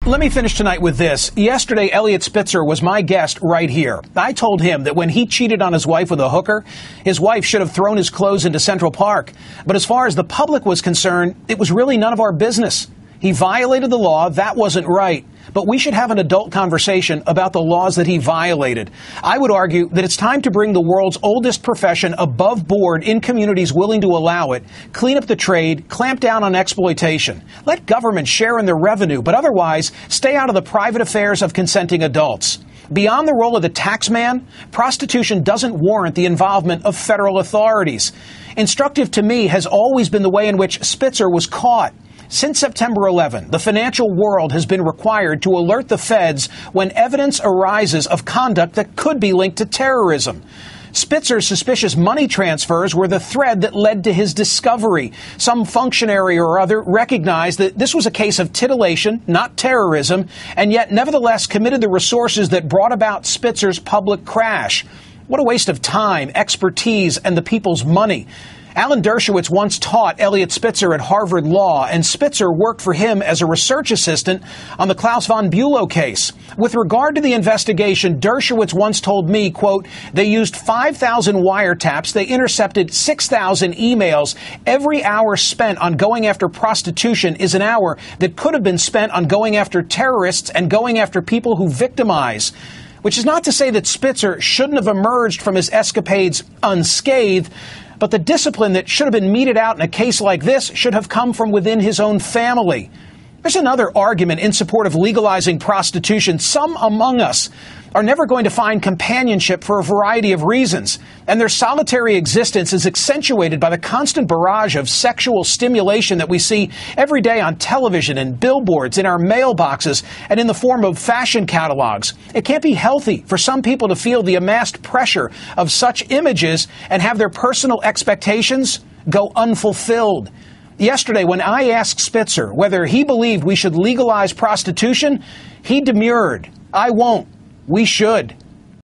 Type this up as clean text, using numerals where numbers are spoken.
Let me finish tonight with this. Yesterday, Eliot Spitzer was my guest right here. I told him that when he cheated on his wife with a hooker, his wife should have thrown his clothes into Central Park. But as far as the public was concerned, it was really none of our business. He violated the law. That wasn't right. But we should have an adult conversation about the laws that he violated. I would argue that it's time to bring the world's oldest profession above board in communities willing to allow it, clean up the trade, clamp down on exploitation. Let government share in the revenue, but otherwise stay out of the private affairs of consenting adults. Beyond the role of the taxman, prostitution doesn't warrant the involvement of federal authorities. Instructive to me has always been the way in which Spitzer was caught. Since September 11, the financial world has been required to alert the feds when evidence arises of conduct that could be linked to terrorism. Spitzer's suspicious money transfers were the thread that led to his discovery. Some functionary or other recognized that this was a case of titillation, not terrorism, and yet nevertheless committed the resources that brought about Spitzer's public crash. What a waste of time, expertise, and the people's money. Alan Dershowitz once taught Eliot Spitzer at Harvard Law, and Spitzer worked for him as a research assistant on the Klaus von Bülow case. With regard to the investigation, Dershowitz once told me, quote, they used 5,000 wiretaps, they intercepted 6,000 emails. Every hour spent on going after prostitution is an hour that could have been spent on going after terrorists and going after people who victimize. Which is not to say that Spitzer shouldn't have emerged from his escapades unscathed, but the discipline that should have been meted out in a case like this should have come from within his own family. There's another argument in support of legalizing prostitution. Some among us are never going to find companionship for a variety of reasons, and their solitary existence is accentuated by the constant barrage of sexual stimulation that we see every day on television and billboards, in our mailboxes, and in the form of fashion catalogs. It can't be healthy for some people to feel the amassed pressure of such images and have their personal expectations go unfulfilled. Yesterday, when I asked Spitzer whether he believed we should legalize prostitution, he demurred. I won't. We should.